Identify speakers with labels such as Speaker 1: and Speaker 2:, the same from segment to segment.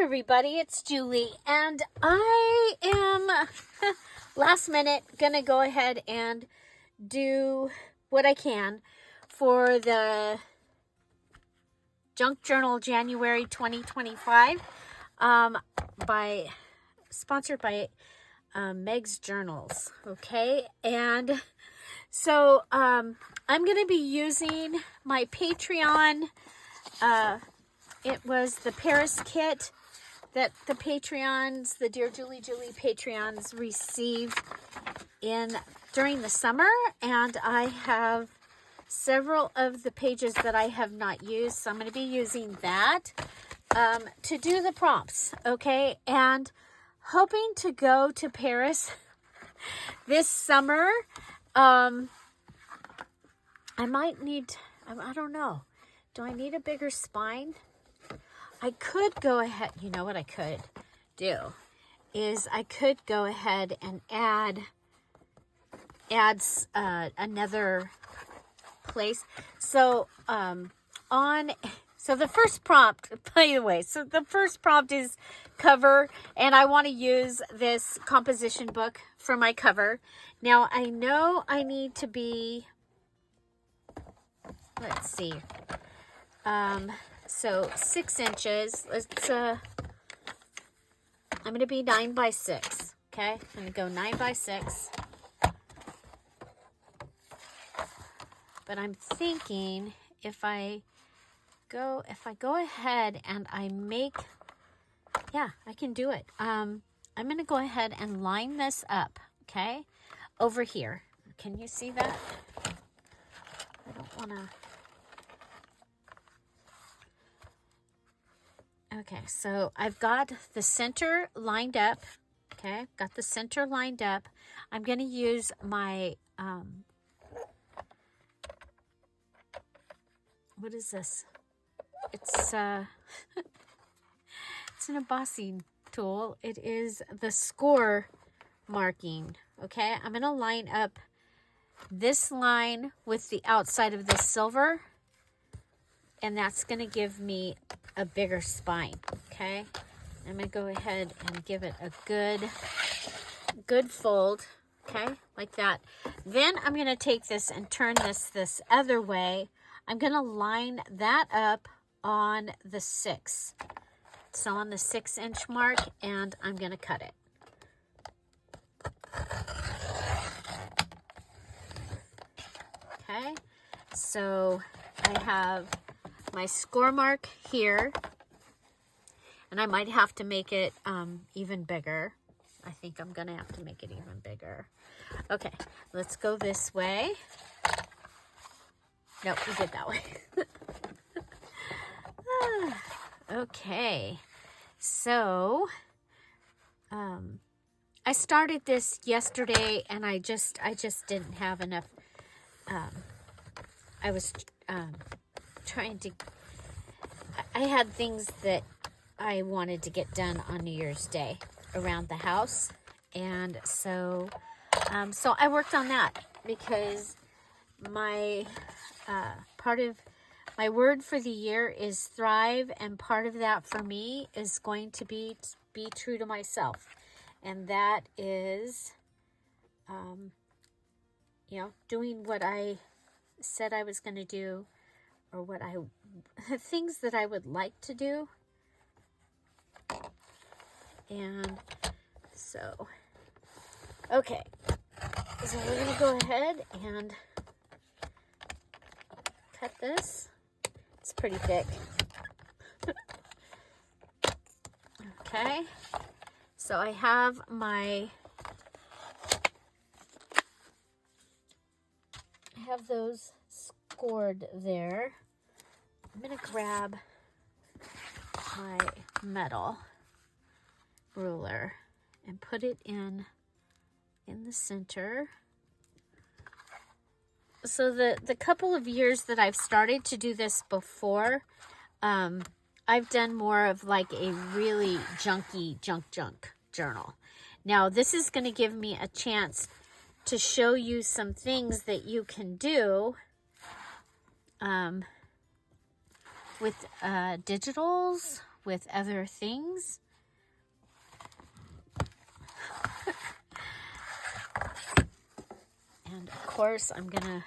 Speaker 1: everybody, it's Julie, and I am last minute gonna go ahead and do what I can for the Junk Journal January 2025, sponsored by Meg's Journals. Okay, and so I'm gonna be using my Patreon. It was the Paris kit that the Patreons, the Dear Julie Julie Patreons, received during the summer, and I have several of the pages that I have not used, so I'm going to be using that to do the prompts, okay? And hoping to go to Paris this summer. I might need, I don't know, do I need a bigger spine? I could go ahead, you know what I could do is I could go ahead and add another place. So so the first prompt, by the way, so the first prompt is cover, and I want to use this composition book for my cover. Now I know I need to be, let's see, so 6 inches. Let's I'm going to be 9 by 6. Okay, I'm going to go 9 by 6. But I'm thinking if I go ahead and I make, yeah, I can do it. I'm going to go ahead and line this up, okay, over here. Can you see that? I don't want to. Okay, so I've got the center lined up. Okay, got the center lined up. I'm going to use my, what is this? It's it's an embossing tool. It is the score marking. Okay, I'm going to line up this line with the outside of the silver, and that's going to give me a bigger spine. Okay, I'm going to go ahead and give it a good fold. Okay, like that. Then I'm going to take this and turn this other way. I'm going to line that up on the 6. So on the 6-inch mark, and I'm going to cut it. Okay, so I have my score mark here, and I might have to make it even bigger. I think I'm going to have to make it even bigger. Okay, let's go this way. Nope, we did that way. Okay, so I started this yesterday, and I just didn't have enough. I was trying to. I had things that I wanted to get done on New Year's Day around the house, and so I worked on that because my part of my word for the year is thrive, and part of that for me is going to be true to myself, and that is doing what I said I was going to do, or things that I would like to do. And so okay, so we're going to go ahead and cut this. It's pretty thick. Okay, so I have those scored there. I'm going to grab my metal ruler and put it in the center. So the couple of years that I've started to do this before, I've done more of like a really junky junk journal. Now this is going to give me a chance to show you some things that you can do with digitals, with other things. And of course, I'm gonna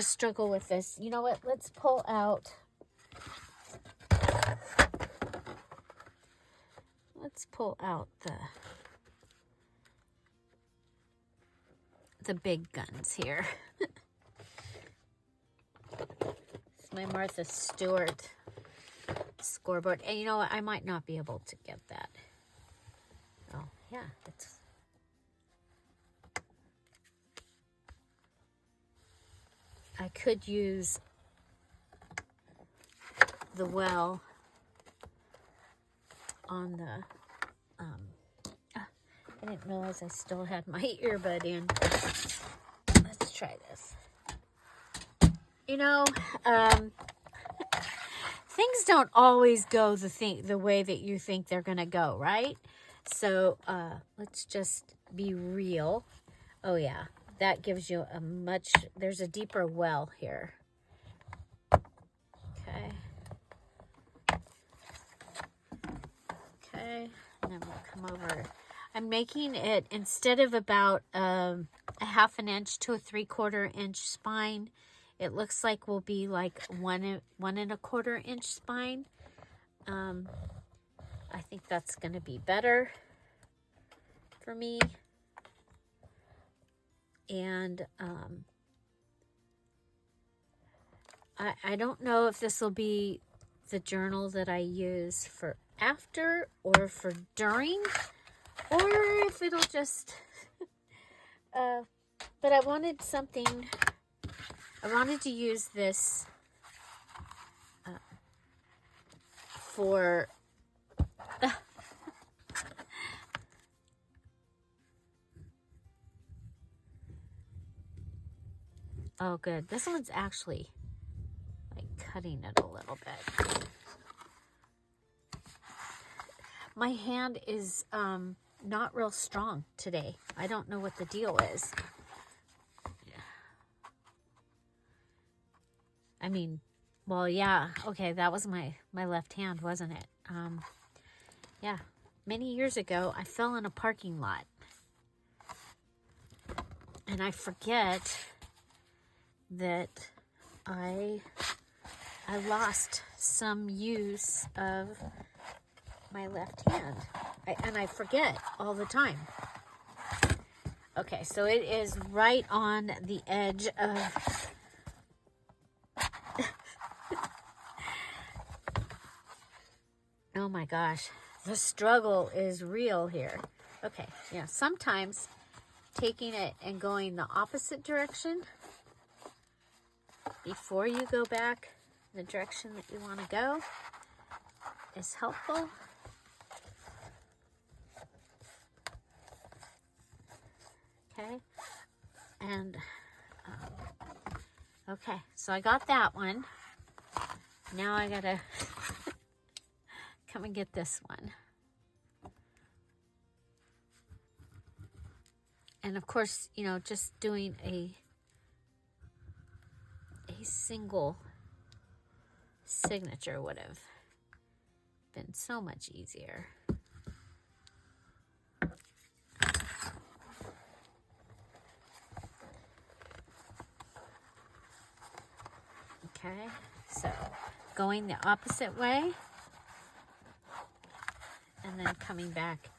Speaker 1: struggle with this. You know what? Let's pull out. Let's pull out the big guns here. It's my Martha Stewart scoreboard. And you know what? I might not be able to get that. Oh, yeah. I could use the well on the, I didn't realize I still had my earbud in. Let's try this. You know, things don't always go the way that you think they're going to go, right? So, let's just be real. Oh, yeah. That gives you there's a deeper well here. Okay. Okay. And then we'll come over. I'm making it, instead of about a 1/2 inch to a 3/4 inch spine, it looks like will be like 1 1/4 inch spine. I think that's going to be better for me. And I don't know if this will be the journal that I use for after or for during, or if it'll just, but I wanted to use this for, oh good, this one's actually like cutting it a little bit. My hand is not real strong today. I don't know what the deal is. I mean, well, yeah, okay, that was my left hand, wasn't it? Yeah, many years ago, I fell in a parking lot. And I forget that I lost some use of my left hand. And I forget all the time. Okay, so it is right on the edge of... Oh my gosh, the struggle is real here. Okay, yeah, sometimes taking it and going the opposite direction before you go back the direction that you want to go is helpful. Okay, and okay, so I got that one. Now I gotta come and get this one. And of course, you know, just doing a single signature would have been so much easier. Okay, so going the opposite way and then coming back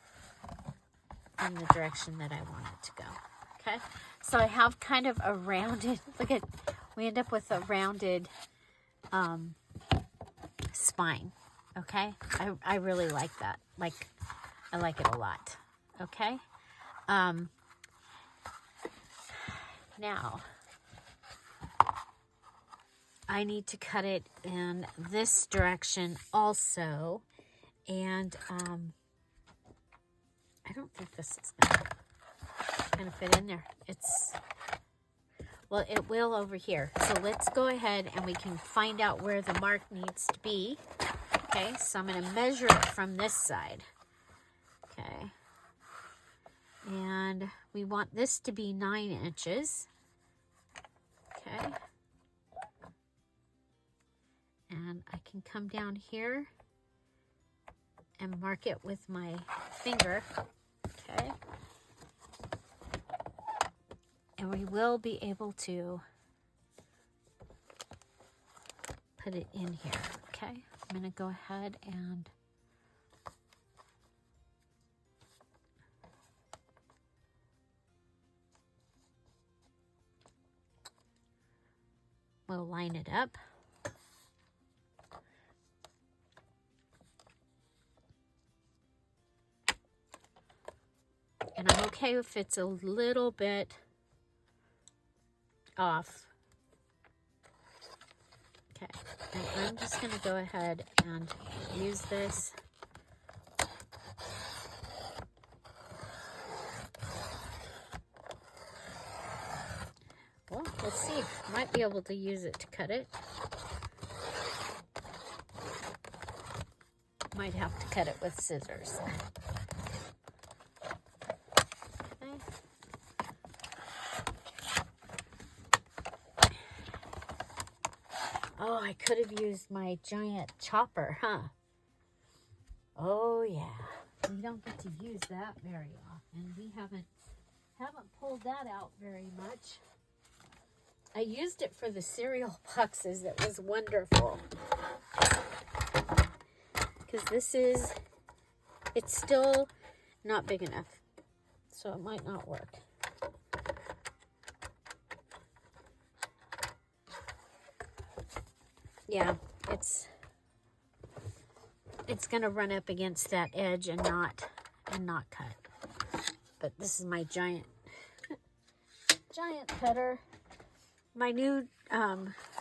Speaker 1: in the direction that I want it to go. Okay, so I have kind of a rounded, look at, we end up with a rounded spine. Okay, I really like that. Like, I like it a lot. Okay, now I need to cut it in this direction also, and I don't think this is gonna fit in there. Well, it will over here. So let's go ahead and we can find out where the mark needs to be. Okay, so I'm going to measure it from this side. Okay. And we want this to be 9 inches. Okay. And I can come down here and mark it with my finger, okay? And we will be able to put it in here, okay? I'm gonna go ahead and we'll line it up. And I'm okay if it's a little bit off. Okay, and I'm just going to go ahead and use this. Well, let's see. Might be able to use it to cut it. Might have to cut it with scissors. Oh, I could have used my giant chopper, huh? Oh, yeah. We don't get to use that very often. We haven't pulled that out very much. I used it for the cereal boxes. It was wonderful. Because it's still not big enough. So it might not work. Yeah, it's gonna run up against that edge and not cut. But this is my giant cutter. My new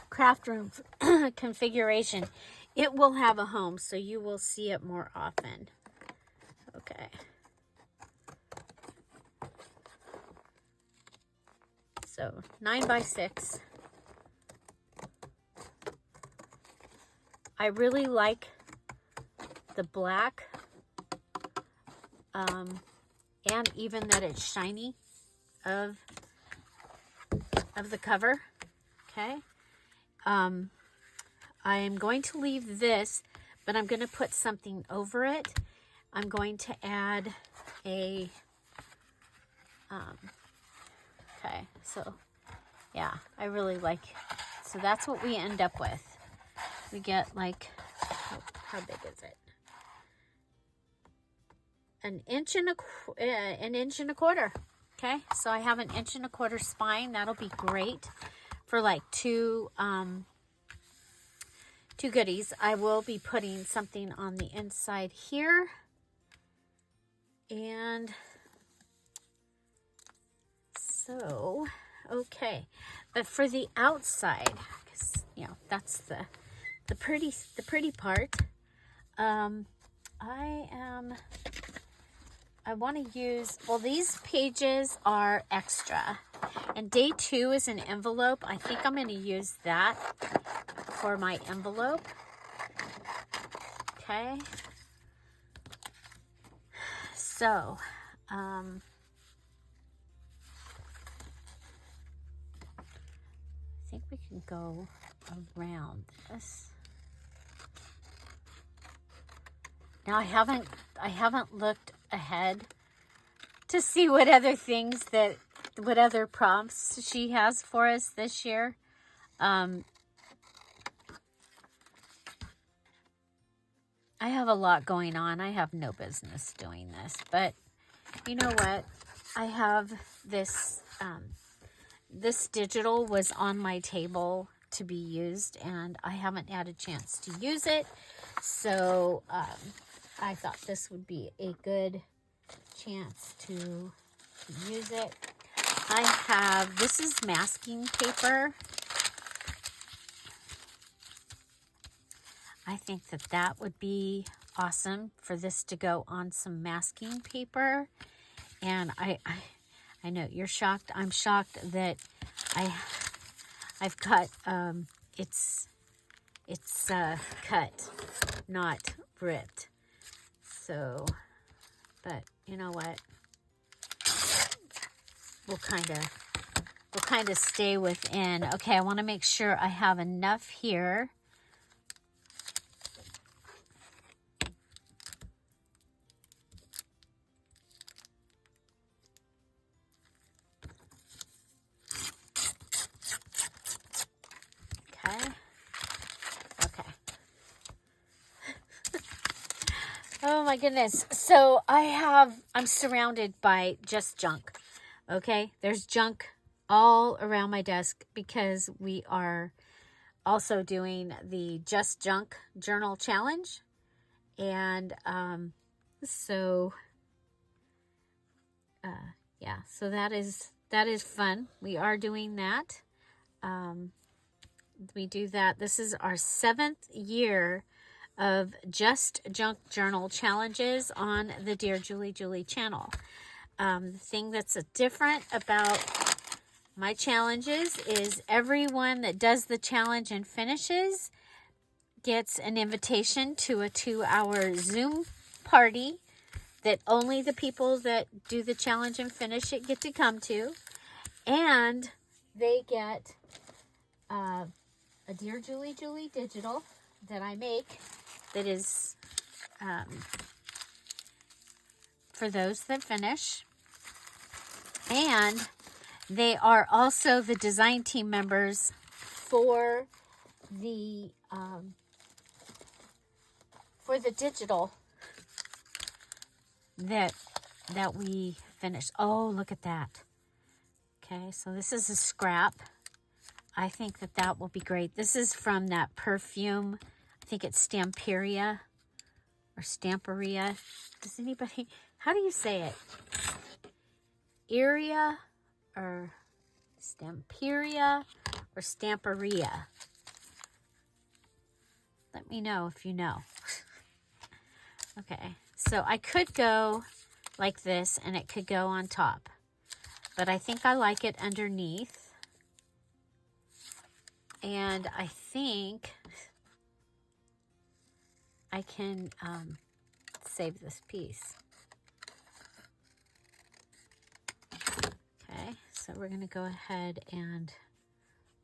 Speaker 1: craft room configuration. It will have a home, so you will see it more often. Okay. So 9x6. I really like the black, and even that it's shiny of the cover. Okay. I am going to leave this, but I'm going to put something over it. I'm going to add a, okay, so yeah, I really like, so that's what we end up with. We get like, how big is it? An inch and a quarter. Okay, so I have an 1.25 inch spine. That'll be great for like two goodies. I will be putting something on the inside here, and so okay. But for the outside, because you know that's the pretty part. I want to use, well, these pages are extra, and day 2 is an envelope. I think I'm going to use that for my envelope. Okay. So, I think we can go around this. Now I haven't looked ahead to see what other prompts she has for us this year. I have a lot going on. I have no business doing this, but you know what? I have this, this digital was on my table to be used, and I haven't had a chance to use it. So, I thought this would be a good chance to use it. I have, this is masking paper. I think that would be awesome for this to go on some masking paper. And I know you're shocked. I'm shocked that I've got, it's cut, not ripped. So, but you know what? We'll kind of stay within. Okay, I want to make sure I have enough here Oh my goodness. So I'm surrounded by just junk. Okay. There's junk all around my desk because we are also doing the Just Junk Journal Challenge. And so yeah, so that is fun. We are doing that. We do that. This is our 7th year of Just Junk Journal challenges on the Dear Julie Julie channel. The thing that's different about my challenges is everyone that does the challenge and finishes gets an invitation to a 2-hour Zoom party that only the people that do the challenge and finish it get to come to. And they get a Dear Julie Julie digital that I make that is for those that finish. And they are also the design team members for the digital that we finished. Oh, look at that. Okay, so this is a scrap. I think that will be great. This is from that perfume. I think it's Stamperia or Stamperia. Does anybody, how do you say it? Iria or Stamperia or Stamperia? Let me know if you know. Okay, so I could go like this and it could go on top, but I think I like it underneath. And I think I can save this piece. Okay, so we're going to go ahead and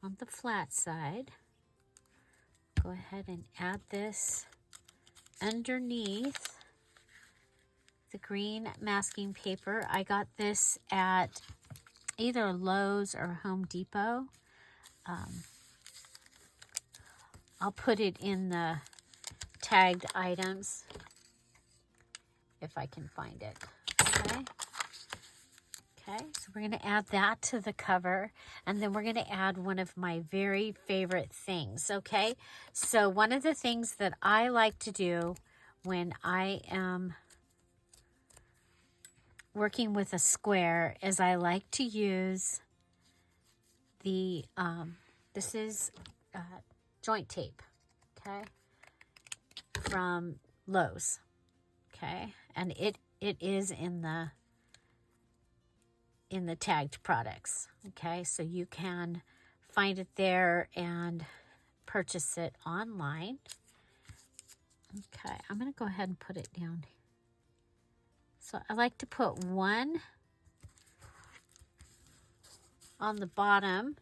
Speaker 1: on the flat side, go ahead and add this underneath the green masking paper. I got this at either Lowe's or Home Depot. I'll put it in the tagged items if I can find it. Okay, so we're going to add that to the cover, and then we're going to add one of my very favorite things, okay? So one of the things that I like to do when I am working with a square is I like to use the, this is joint tape, okay, from Lowe's, okay, and it is in the tagged products, okay, so you can find it there and purchase it online. Okay, I'm going to go ahead and put it down. So I like to put one on the bottom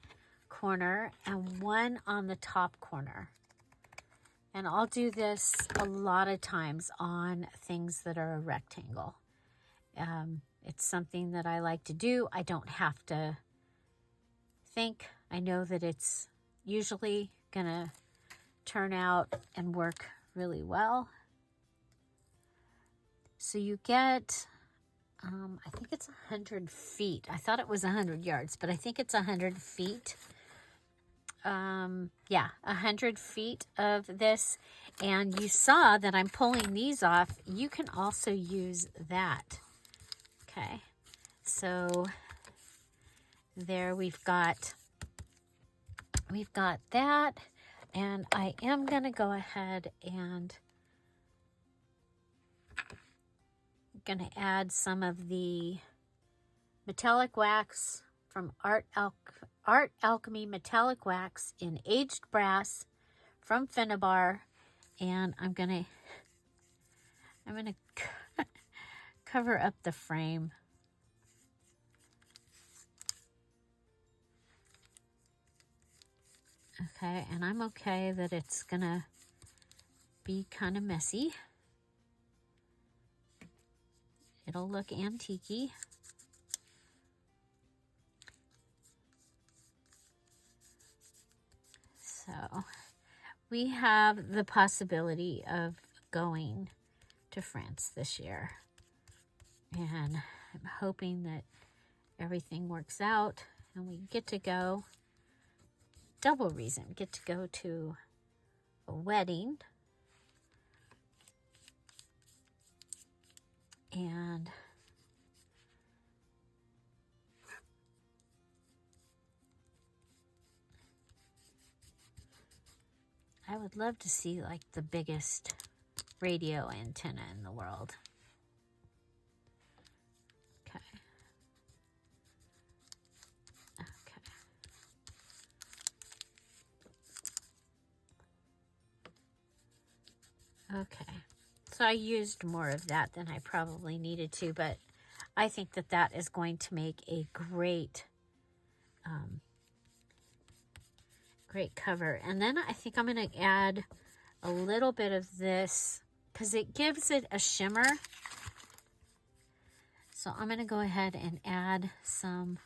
Speaker 1: corner and one on the top corner. And I'll do this a lot of times on things that are a rectangle. It's something that I like to do. I don't have to think. I know that it's usually going to turn out and work really well. So you get, I think it's 100 feet. I thought it was 100 yards, but I think it's 100 feet. Yeah, 100 feet of this. And you saw that I'm pulling these off. You can also use that. Okay, so there we've got that, and I am going to go ahead and going to add some of the metallic wax from Art Alchemy Metallic Wax in Aged Brass from Finnabar, and I'm going to cover up the frame. Okay, and I'm okay that it's gonna be kind of messy. It'll look antique-y. So we have the possibility of going to France this year. And I'm hoping that everything works out and we get to go, double reason, get to go to a wedding. And I would love to see like the biggest radio antenna in the world. Okay. Okay. So I used more of that than I probably needed to, but I think that that is going to make a great, great cover. And then I think I'm going to add a little bit of this because it gives it a shimmer. So I'm going to go ahead and add some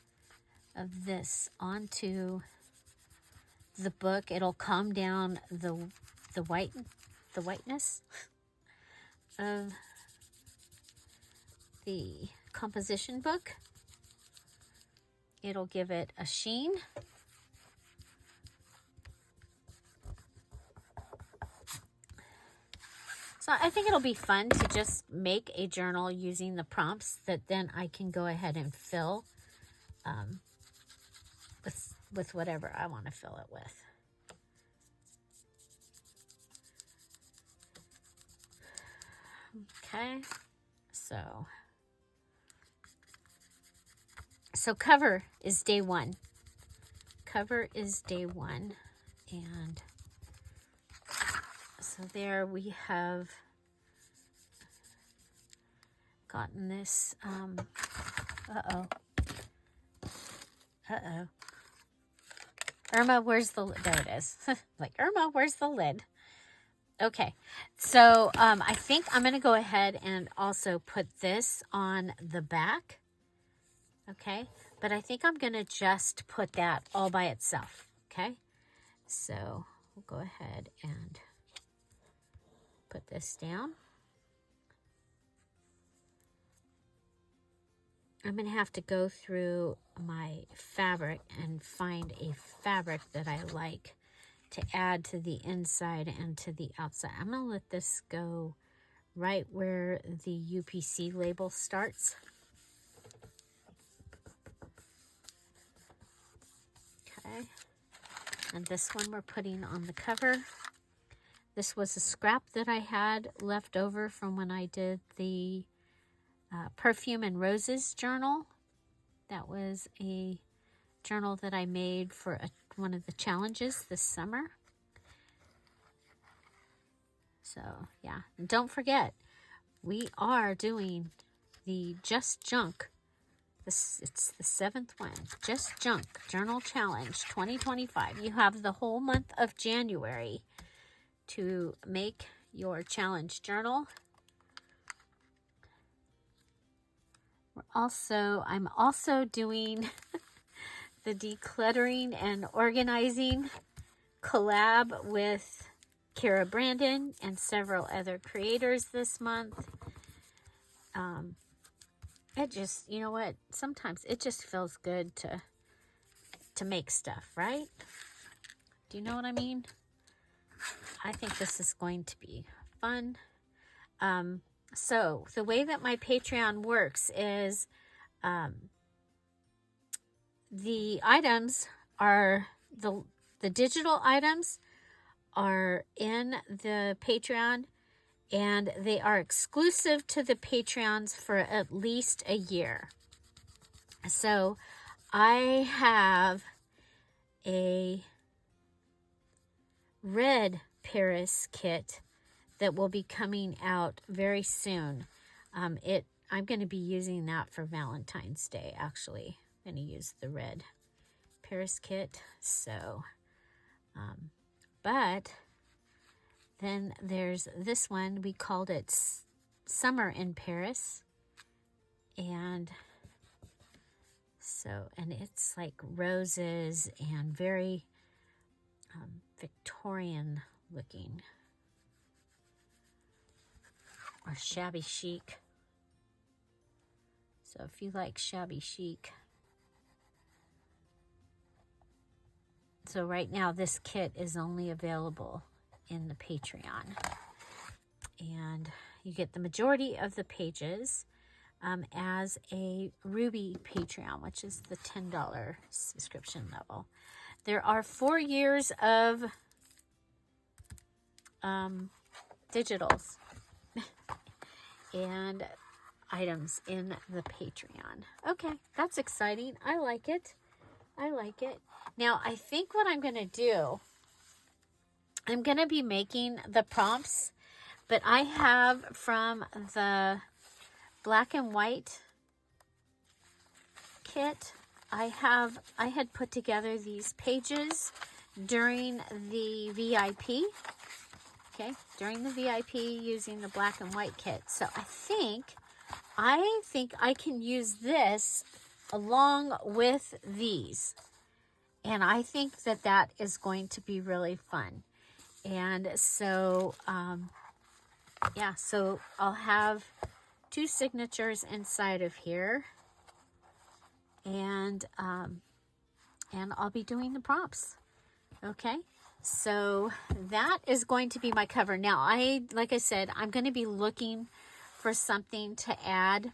Speaker 1: of this onto the book. It'll calm down the whiteness of the composition book. It'll give it a sheen. So I think it'll be fun to just make a journal using the prompts that then I can go ahead and fill with whatever I want to fill it with. Okay, so cover is day one. Cover is day one, and so there we have gotten this. Irma, where's the lid? There it is. Like, Irma, where's the lid? Okay, so I think I'm going to go ahead and also put this on the back. Okay, but I think I'm going to just put that all by itself. Okay, so we'll go ahead and put this down. I'm going to have to go through my fabric and find a fabric that I like to add to the inside and to the outside. I'm going to let this go right where the UPC label starts. Okay. And this one we're putting on the cover. This was a scrap that I had left over from when I did the Perfume and Roses journal. That was a journal that I made for one of the challenges this summer. So yeah, and don't forget, we are doing the Just Junk. It's the 7th one. Just Junk Journal Challenge 2025. You have the whole month of January to make your challenge journal. I'm also doing the decluttering and organizing collab with Kara Brandon and several other creators this month. It just, you know what? Sometimes it just feels good to make stuff, right? Do you know what I mean? I think this is going to be fun. So the way that my Patreon works is the items are, the digital items are in the Patreon, and they are exclusive to the Patreons for at least a year. So I have a red Paris kit that will be coming out very soon. I'm going to be using that for Valentine's Day, actually. I'm going to use the red Paris kit. So, but then there's this one. We called it Summer in Paris. And so, and it's like roses and very Victorian looking. or shabby chic. So if you like shabby chic. So right now this kit is only available in the Patreon. And you get the majority of the pages as a Ruby Patreon, which is the $10 subscription level. There are 4 years of digitals and items in the Patreon. Okay, that's exciting. I like it. I like it. Now, I think what I'm going to do, I'm going to be making the prompts, but I have from the black and white kit, I had put together these pages during the VIP, okay, during the VIP using the black and white kit. So I think I can use this along with these. And I think that that is going to be really fun. And so, yeah, so I'll have 2 signatures inside of here. And I'll be doing the prompts. Okay, so that is going to be my cover. Now, like I said, I'm going to be looking for something to add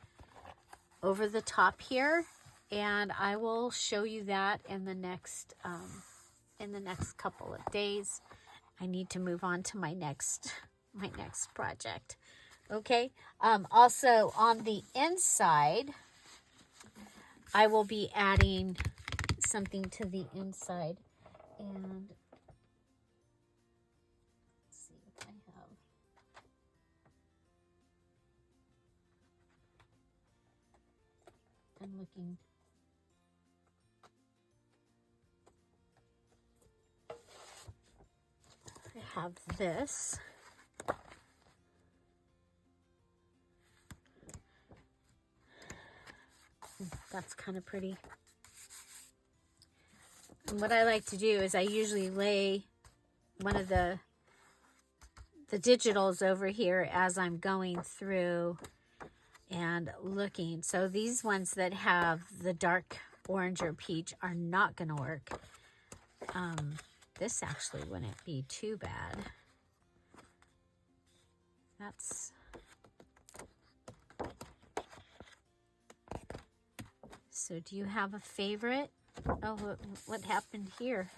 Speaker 1: over the top here, and I will show you that in the next couple of days. I need to move on to my next project. Okay. Also on the inside, I will be adding something to the inside, and let's see if I have. I'm looking. I have this. That's kind of pretty. And what I like to do is I usually lay one of the digitals over here as I'm going through and looking. So these ones that have the dark orange or peach are not going to work. This actually wouldn't be too bad. That's... So do you have a favorite? Oh, what happened here?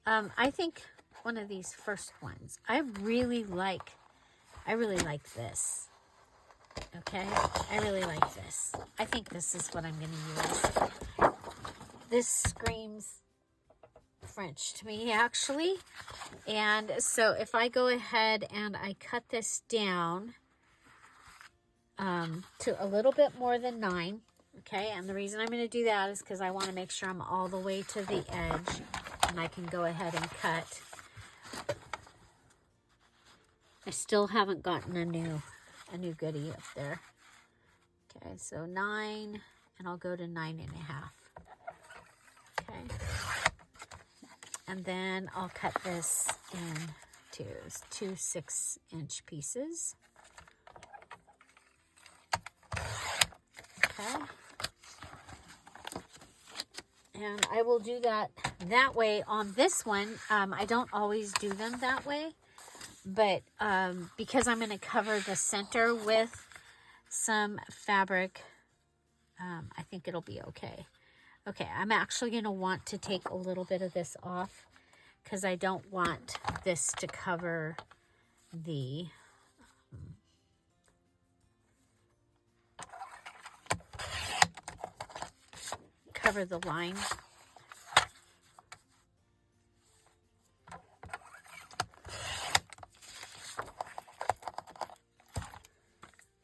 Speaker 1: I think one of these first ones. I really like this. Okay, I really like this. I think this is what I'm going to use. This screams French to me, actually. And so if I go ahead and I cut this down to a little bit more than 9, okay, and the reason I'm going to do that is because I want to make sure I'm all the way to the edge, and I can go ahead and cut. I still haven't gotten a new goodie up there. Okay, so 9, and I'll go to 9.5. Okay, and then I'll cut this into 2 6-inch pieces. Okay. And I will do that way on this one. I don't always do them that way, but because I'm going to cover the center with some fabric, I think it'll be okay. Okay, I'm actually going to want to take a little bit of this off because I don't want this to cover the line.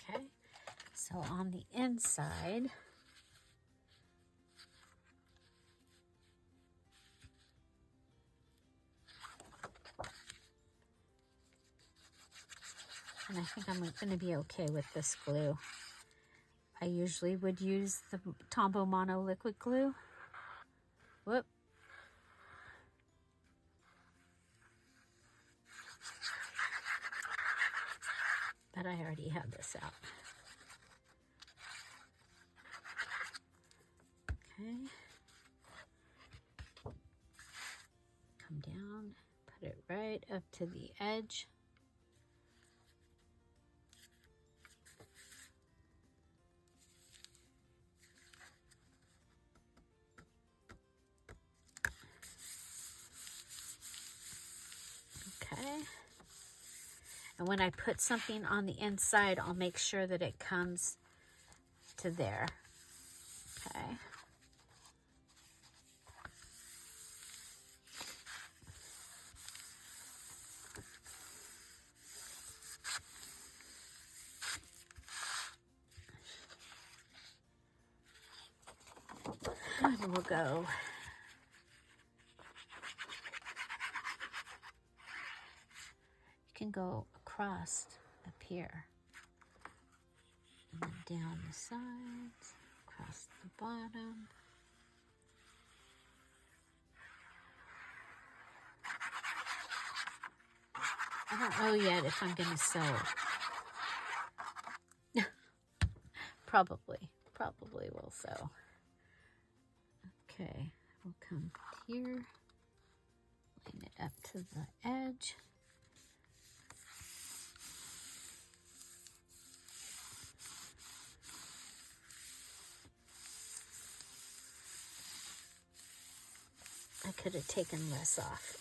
Speaker 1: Okay, so on the inside, and I think I'm going to be okay with this glue. I usually would use the Tombow Mono liquid glue. Whoop. But I already had this out. Okay. Come down, put it right up to the edge. Okay. And when I put something on the inside, I'll make sure that it comes to there. Okay. And we'll go. You can go across up here. And then down the sides, across the bottom. I don't know yet if I'm going to sew. Probably will sew. Okay, we'll come here, line it up to the edge. I could have taken less off.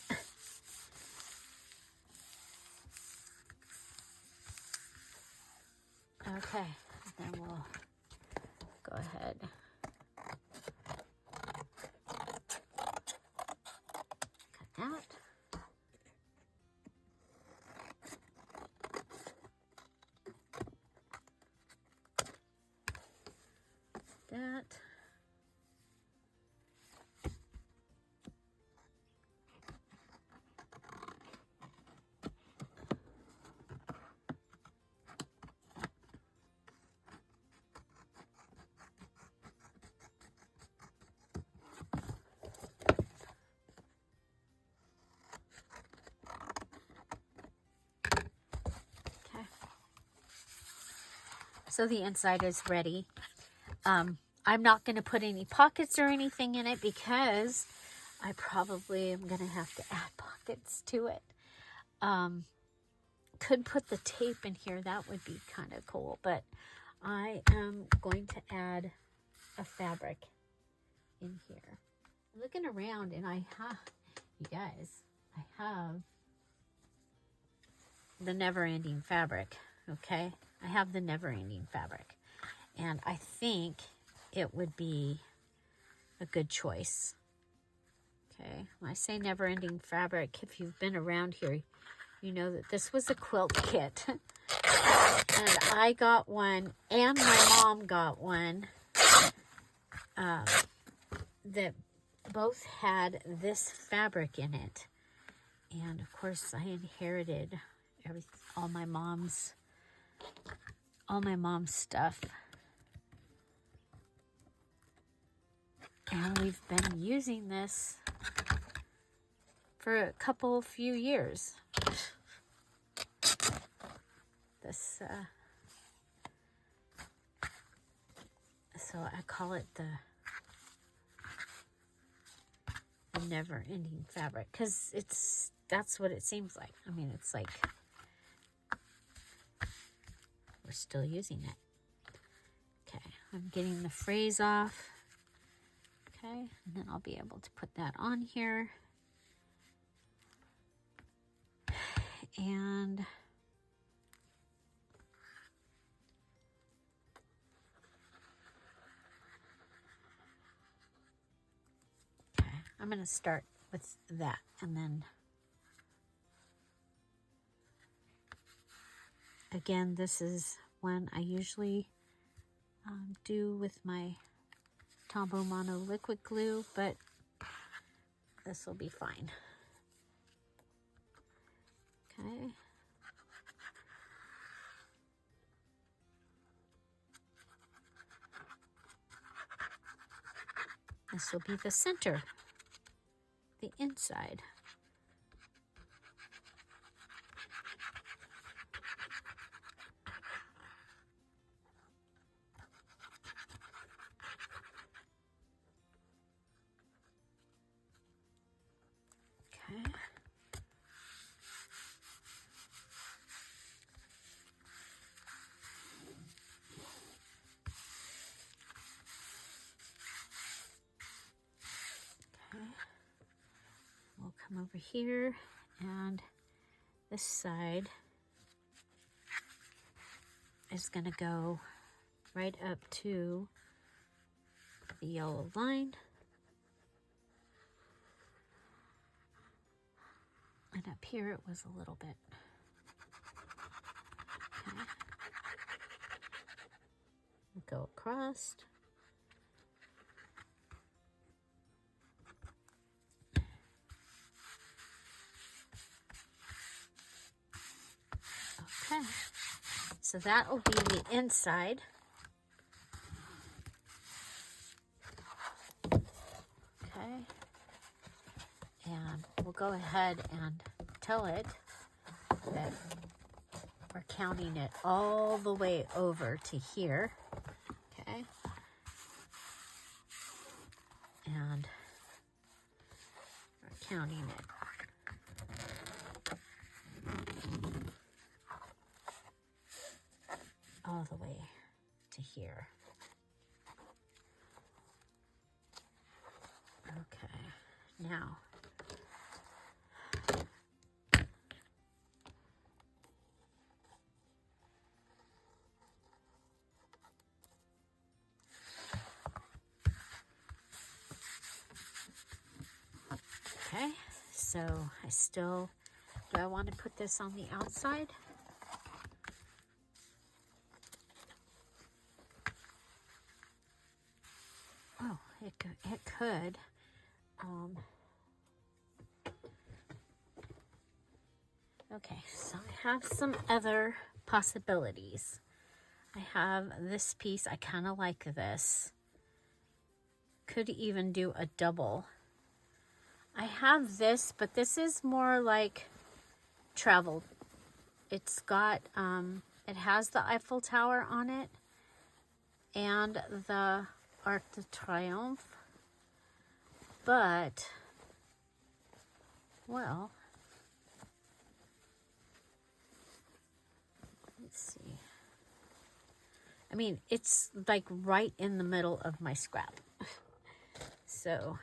Speaker 1: Okay, then we'll go ahead. Cut that. That. So the inside is ready. I'm not going to put any pockets or anything in it because I probably am going to have to add pockets to it. Could put the tape in here. That would be kind of cool. But I am going to add a fabric in here. I'm looking around and I have, you guys, I have the never-ending fabric, okay? I have the never-ending fabric. And I think it would be a good choice. Okay, when I say never-ending fabric, if you've been around here, you know that this was a quilt kit. And I got one, and my mom got one, that both had this fabric in it. And of course, I inherited all my mom's stuff. And we've been using this for a few years. This, so I call it the never-ending fabric, because that's what it seems like. I mean, it's like we're still using it. Okay, I'm getting the phrase off. Okay, and then I'll be able to put that on here. And okay, I'm going to start with that, and then again, this is one I usually do with my Tombow Mono liquid glue, but this will be fine. Okay. This will be the center, the inside. come over here, and this side is going to go right up to the yellow line. And up here it was a little bit. Okay. Go across. Okay, so that will be the inside. Okay, and we'll go ahead and tell it that we're counting it all the way over to here. Okay, and we're counting it all the way to here. Okay, now okay, so do I want to put this on the outside? Oh, it could. Okay, so I have some other possibilities. I have this piece. I kind of like this. Could even do a double. I have this, but this is more like travel. It's got, it has the Eiffel Tower on it and the Arc de Triomphe. But, well, let's see. I mean, it's like right in the middle of my scrap. So,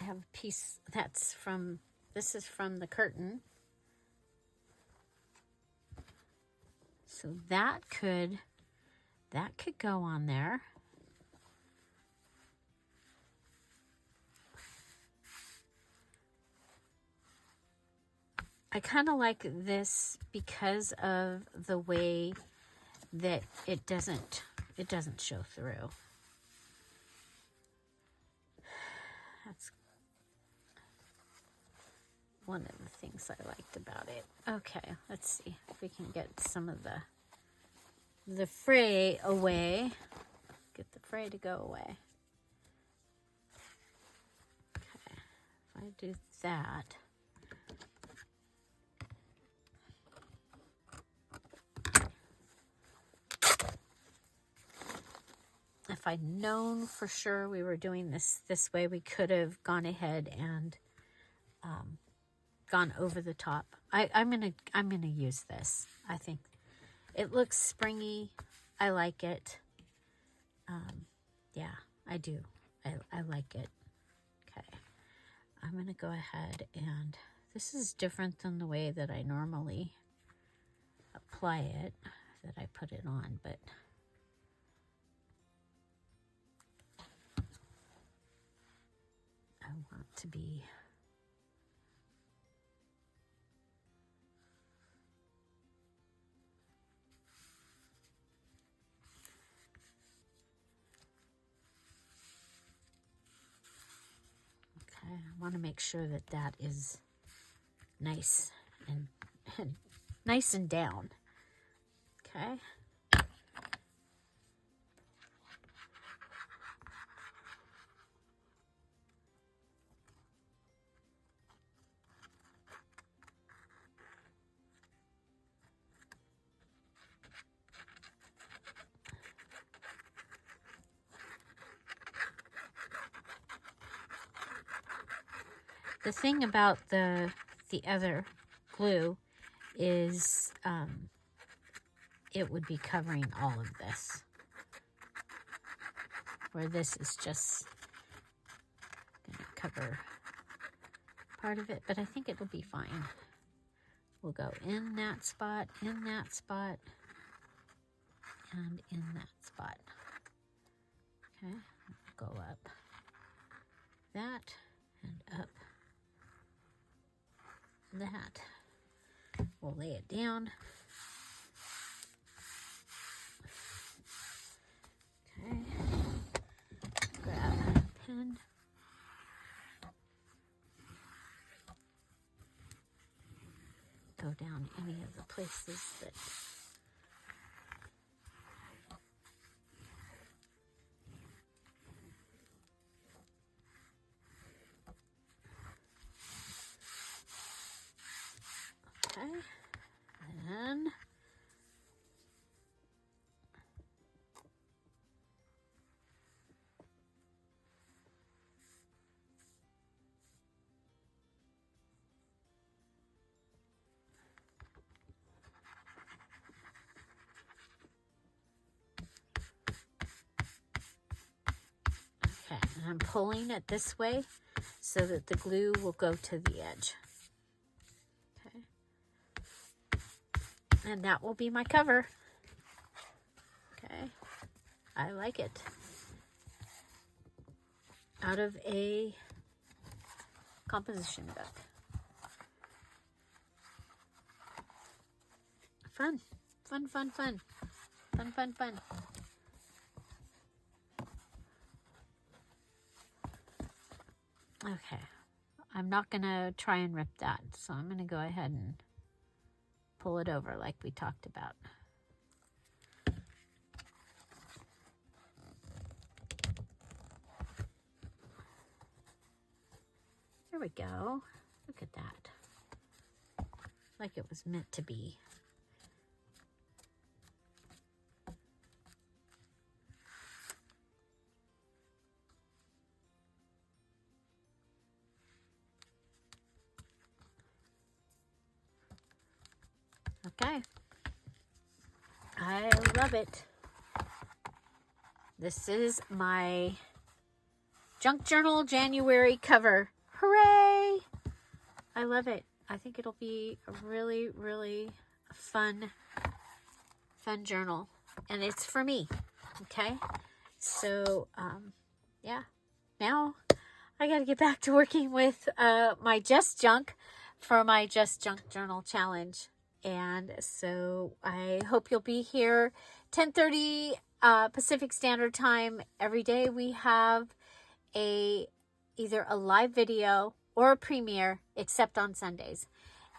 Speaker 1: I have a piece that's from, this is from the curtain. So that could go on there. I kind of like this because of the way that it doesn't show through. That's one of the things I liked about it. Okay, let's see if we can get some of the fray away. Get the fray to go away. Okay, if I do that. If I'd known for sure we were doing this way, we could have gone ahead and gone over the top. I'm gonna use this. I think it looks springy. I like it. Yeah, I do. I like it. Okay, I'm gonna go ahead and this is different than the way that I normally apply it, that I put it on, but I want to be okay. I want to make sure that that is nice and nice and down. Okay. The thing about the other glue is it would be covering all of this, where this is just going to cover part of it, but I think it'll be fine. We'll go in that spot, and in that spot. Okay, go up that and up that. We'll lay it down. Okay, grab a pen. Go down any of the places that okay, and okay, and I'm pulling it this way so that the glue will go to the edge. Okay, and that will be my cover. Okay, I like it. Out of a composition book. Fun, fun, fun, fun, fun, fun, fun. Okay, I'm not gonna try and rip that, so I'm gonna go ahead and pull it over like we talked about. There we go. Look at that. Like it was meant to be. Okay. I love it. This is my Junk Journal January cover. Hooray! I love it. I think it'll be a really, really fun journal. And it's for me. Okay? So, yeah. Now, I got to get back to working with my Just Junk for my Just Junk Journal Challenge. And so I hope you'll be here 10:30 Pacific Standard Time. Every day we have either a live video or a premiere, except on Sundays.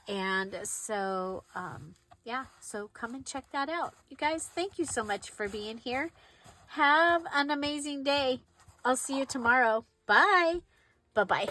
Speaker 1: And so, yeah, so come and check that out. You guys, thank you so much for being here. Have an amazing day. I'll see you tomorrow. Bye. Bye-bye.